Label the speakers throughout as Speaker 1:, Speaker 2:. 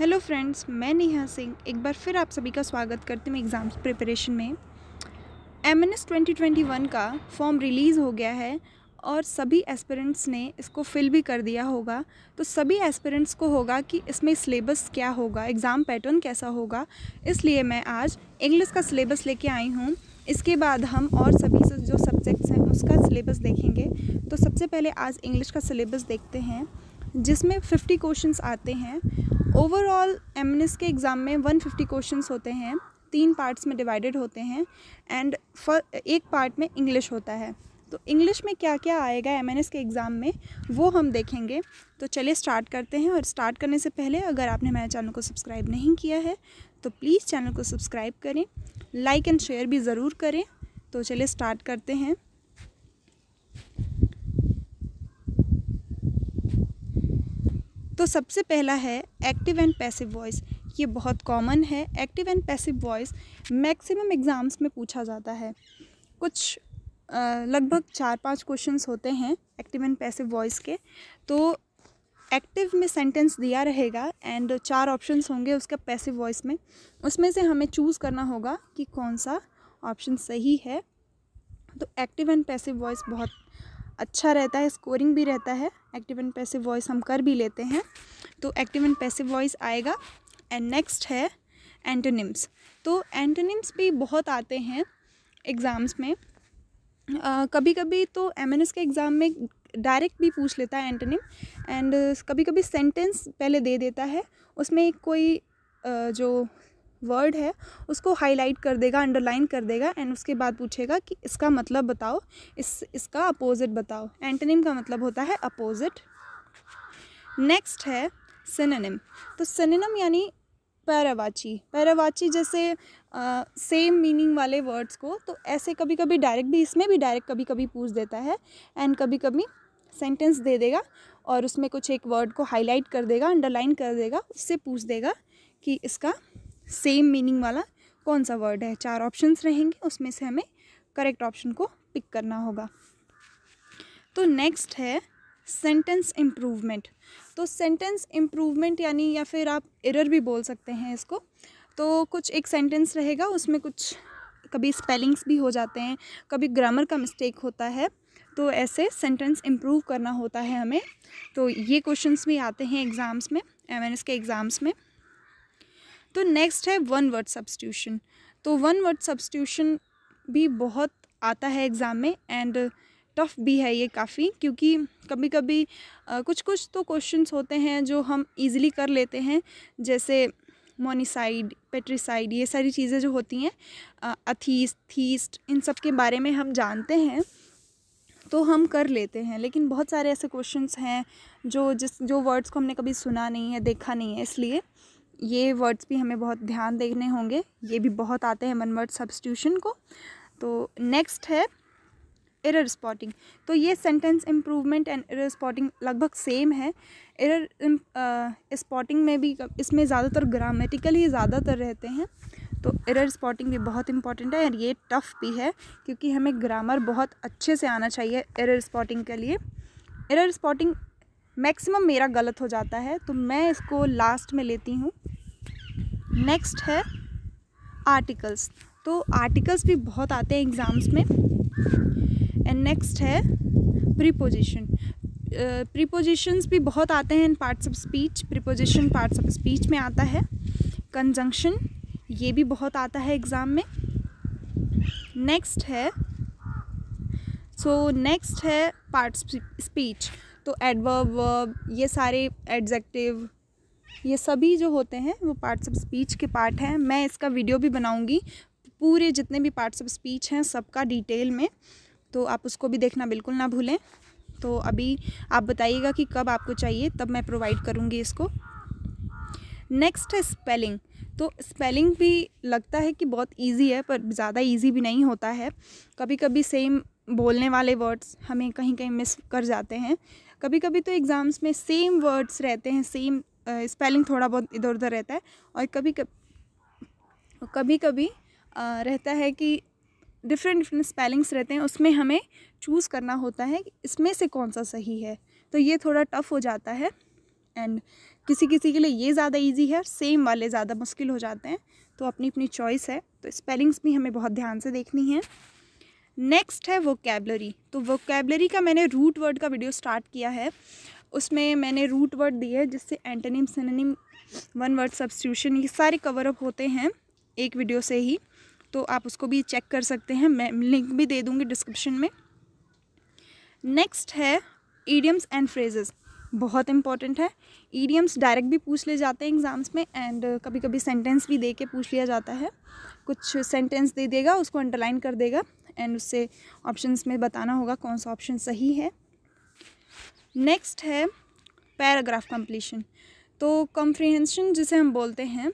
Speaker 1: Hello friends, मैं नेहा सिंह एक बार फिर आप सभी का स्वागत करती हूँ एग्ज़ाम्स प्रिपरेशन में। MNS 2021 का फॉर्म रिलीज़ हो गया है और सभी एस्पिरेंट्स ने इसको फिल भी कर दिया होगा। तो सभी एस्पिरेंट्स को होगा कि इसमें सिलेबस क्या होगा, एग्ज़ाम पैटर्न कैसा होगा। इसलिए मैं आज इंग्लिश का सिलेबस लेके आई हूँ। इसके बाद हम और सभी जो सब्जेक्ट्स हैं उसका सिलेबस देखेंगे। तो सबसे पहले आज इंग्लिश का सिलेबस देखते हैं, जिसमें 50 क्वेश्चंस आते हैं। ओवरऑल MNS के एग्ज़ाम में 150 क्वेश्चंस होते हैं, 3 पार्ट्स में डिवाइडेड होते हैं एंड एक पार्ट में इंग्लिश होता है। तो इंग्लिश में क्या क्या आएगा MNS के एग्ज़ाम में वो हम देखेंगे। तो चलिए स्टार्ट करते हैं। और स्टार्ट करने से पहले अगर आपने मेरे चैनल को सब्सक्राइब नहीं किया है तो प्लीज़ चैनल को सब्सक्राइब करें, लाइक एंड शेयर भी ज़रूर करें। तो चलिए स्टार्ट करते हैं। तो सबसे पहला है एक्टिव एंड पैसिव वॉइस। ये बहुत कॉमन है। Active and passive voice maximum exams में पूछा जाता है। कुछ लगभग 4-5 क्वेश्चंस होते हैं एक्टिव एंड पैसिव वॉइस के। तो एक्टिव में सेंटेंस दिया रहेगा एंड 4 ऑप्शंस होंगे उसका पैसिव वॉइस में। उसमें से हमें चूज़ करना होगा कि कौन सा ऑप्शन सही है। तो एक्टिव एंड पैसिव वॉइस बहुत अच्छा रहता है, स्कोरिंग भी रहता है। एक्टिव एंड पैसिव वॉइस हम कर भी लेते हैं। तो एक्टिव एंड पैसिव वॉइस आएगा। एंड नेक्स्ट है एंटोनिम्स। तो एंटोनिम्स भी बहुत आते हैं एग्ज़ाम्स में। कभी कभी तो MNS के एग्ज़ाम में डायरेक्ट भी पूछ लेता है एंटोनिम एंड कभी कभी सेंटेंस पहले दे देता है, उसमें कोई जो वर्ड है उसको हाईलाइट कर देगा, अंडरलाइन कर देगा एंड उसके बाद पूछेगा कि इसका मतलब बताओ, इसका अपोजिट बताओ। एंटोनिम का मतलब होता है अपोजिट। नेक्स्ट है सिनोनिम। तो सिनोनिम यानी पैरावाची जैसे सेम मीनिंग वाले वर्ड्स को। तो ऐसे कभी कभी डायरेक्ट भी, इसमें भी डायरेक्ट कभी कभी पूछ देता है एंड कभी कभी सेंटेंस दे देगा और उसमें कुछ एक वर्ड को हाईलाइट कर देगा, अंडरलाइन कर देगा, उससे पूछ देगा कि इसका सेम मीनिंग वाला कौन सा वर्ड है। 4 ऑप्शंस रहेंगे, उसमें से हमें करेक्ट ऑप्शन को पिक करना होगा। तो नेक्स्ट है सेंटेंस इम्प्रूवमेंट। तो सेंटेंस इम्प्रूवमेंट यानी, या फिर आप एरर भी बोल सकते हैं इसको। तो कुछ एक सेंटेंस रहेगा, उसमें कुछ कभी स्पेलिंग्स भी हो जाते हैं, कभी ग्रामर का मिस्टेक होता है। तो ऐसे सेंटेंस इम्प्रूव करना होता है हमें। तो ये क्वेश्चंस भी आते हैं एग्ज़ाम्स में, MNS के एग्ज़ाम्स में। तो नेक्स्ट है वन वर्ड सब्स्टिट्यूशन। तो वन वर्ड सब्स्टिट्यूशन भी बहुत आता है एग्ज़ाम में एंड टफ भी है ये काफ़ी, क्योंकि कभी कभी कुछ तो क्वेश्चंस होते हैं जो हम इजीली कर लेते हैं, जैसे मोनिसाइड, पेट्रिसाइड, ये सारी चीज़ें जो होती हैं, अथीस्ट, थीस्ट, इन सब के बारे में हम जानते हैं तो हम कर लेते हैं। लेकिन बहुत सारे ऐसे क्वेश्चंस हैं जो वर्ड्स को हमने कभी सुना नहीं है, देखा नहीं है, इसलिए ये वर्ड्स भी हमें बहुत ध्यान देने होंगे। ये भी बहुत आते हैं वन वर्ड सब्स्टिट्यूशन को। तो नेक्स्ट है एरर स्पॉटिंग। तो ये sentence improvement and error spotting लगभग सेम है। एरर स्पॉटिंग में भी इसमें ज़्यादातर ग्रामेटिकली ज़्यादातर रहते हैं। तो एरर स्पॉटिंग भी बहुत इंपॉर्टेंट है और ये टफ़ भी है, क्योंकि हमें ग्रामर बहुत अच्छे से आना चाहिए एरर स्पॉटिंग के लिए। एरर स्पॉटिंग मैक्सिमम मेरा गलत हो जाता है, तो मैं इसको लास्ट में लेती हूँ। नेक्स्ट है आर्टिकल्स। तो आर्टिकल्स भी बहुत आते हैं एग्ज़ाम्स में। एंड नेक्स्ट है प्रीपोजिशन। प्रीपोजिशंस भी बहुत आते हैं in parts of speech. Preposition parts of speech में आता है। कंजंक्शन, ये भी बहुत आता है एग्ज़ाम में। नेक्स्ट है पार्ट्स स्पीच। तो एडवर्ब, वर्ब, ये सारे एडजेक्टिव, ये सभी जो होते हैं वो पार्ट्स ऑफ स्पीच के पार्ट हैं। मैं इसका वीडियो भी बनाऊंगी, पूरे जितने भी पार्ट्स ऑफ स्पीच हैं सबका डिटेल में, तो आप उसको भी देखना बिल्कुल ना भूलें। तो अभी आप बताइएगा कि कब आपको चाहिए, तब मैं प्रोवाइड करूंगी इसको। नेक्स्ट है स्पेलिंग। तो स्पेलिंग भी लगता है कि बहुत इजी है, पर ज़्यादा इजी भी नहीं होता है। कभी कभी सेम बोलने वाले वर्ड्स हमें कहीं कहीं मिस कर जाते हैं। कभी कभी तो एग्ज़ाम्स में सेम वर्ड्स रहते हैं, सेम स्पेलिंग थोड़ा बहुत इधर उधर रहता है, और कभी कभी रहता है कि डिफरेंट स्पेलिंग्स रहते हैं, उसमें हमें चूज़ करना होता है कि इसमें से कौन सा सही है। तो ये थोड़ा टफ हो जाता है। एंड किसी किसी के लिए ये ज़्यादा इजी है, सेम वाले ज़्यादा मुश्किल हो जाते हैं, तो अपनी अपनी चॉइस है। तो स्पेलिंग्स भी हमें बहुत ध्यान से देखनी है। नेक्स्ट है वोकैबलरी। तो वोकैबलरी का मैंने रूट वर्ड का वीडियो स्टार्ट किया है, उसमें मैंने रूट वर्ड दिए हैं जिससे antonym, synonym, one word substitution, ये सारे कवर अप होते हैं एक वीडियो से ही, तो आप उसको भी चेक कर सकते हैं, मैं लिंक भी दे दूँगी डिस्क्रिप्शन में। नेक्स्ट है ईडियम्स एंड फ्रेजेस, बहुत इंपॉर्टेंट है। ईडियम्स डायरेक्ट भी पूछ ले जाते हैं एग्ज़ाम्स में, एंड कभी कभी सेंटेंस भी दे के पूछ लिया जाता है। कुछ सेंटेंस दे देगा, उसको अंडरलाइन कर देगा एंड उससे ऑप्शंस में बताना होगा कौन सा ऑप्शन सही है। नेक्स्ट है पैराग्राफ कंप्लीशन। तो कॉम्प्रिहेंशन जिसे हम बोलते हैं,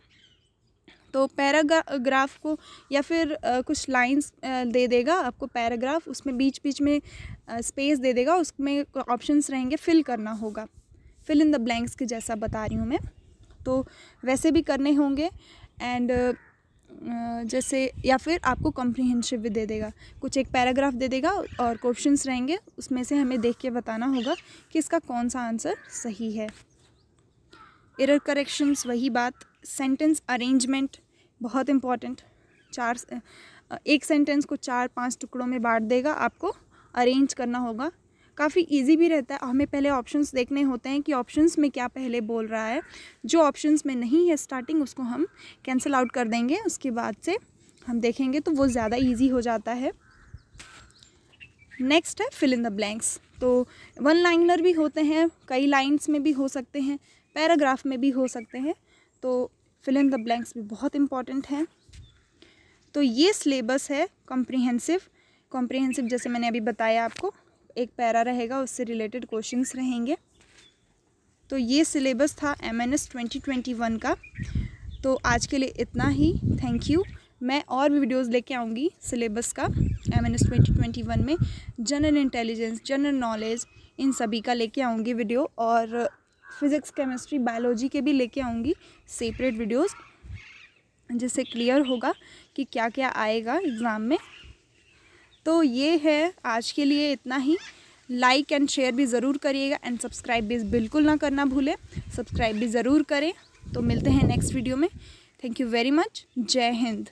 Speaker 1: तो पैराग्राफ को या फिर कुछ लाइंस दे देगा आपको पैराग्राफ, उसमें बीच बीच में स्पेस दे देगा, उसमें ऑप्शंस रहेंगे, फिल करना होगा, फिल इन द ब्लैंक्स के जैसा बता रही हूँ मैं, तो वैसे भी करने होंगे। एंड जैसे या फिर आपको कॉम्प्रिहेंसिव भी दे देगा, कुछ एक पैराग्राफ दे देगा और क्वेश्चंस रहेंगे, उसमें से हमें देख के बताना होगा कि इसका कौन सा आंसर सही है। एरर करेक्शंस वही बात। सेंटेंस अरेंजमेंट बहुत इम्पॉर्टेंट, एक सेंटेंस को 4-5 टुकड़ों में बांट देगा, आपको अरेंज करना होगा। काफ़ी इजी भी रहता है, हमें पहले ऑप्शंस देखने होते हैं कि ऑप्शंस में क्या पहले बोल रहा है, जो ऑप्शंस में नहीं है स्टार्टिंग उसको हम कैंसिल आउट कर देंगे, उसके बाद से हम देखेंगे तो वो ज़्यादा इजी हो जाता है। नेक्स्ट है फिल इन द ब्लैंक्स। तो वन लाइनर भी होते हैं, कई लाइन्स में भी हो सकते हैं, पैराग्राफ में भी हो सकते हैं, तो फिल इन द ब्लैंक्स भी बहुत इंपॉर्टेंट है। तो ये सिलेबस है कॉम्प्रिहेंसिव जैसे मैंने अभी बताया आपको, एक पैरा रहेगा, उससे रिलेटेड क्वेश्चंस रहेंगे। तो ये सिलेबस था MNS 2021 का। तो आज के लिए इतना ही, थैंक यू। मैं और भी वीडियोस लेके आऊँगी सिलेबस का MNS 2021 में, जनरल इंटेलिजेंस, जनरल नॉलेज, इन सभी का लेके आऊँगी वीडियो, और फिज़िक्स, केमिस्ट्री, बायोलॉजी के भी लेके आऊँगी सेपरेट वीडियोस, जिससे क्लियर होगा कि क्या क्या आएगा एग्ज़ाम में। तो ये है आज के लिए इतना ही। लाइक एंड शेयर भी ज़रूर करिएगा, एंड सब्सक्राइब भी बिल्कुल ना करना भूलें, सब्सक्राइब भी ज़रूर करें। तो मिलते हैं नेक्स्ट वीडियो में। Thank you very much. जय हिंद।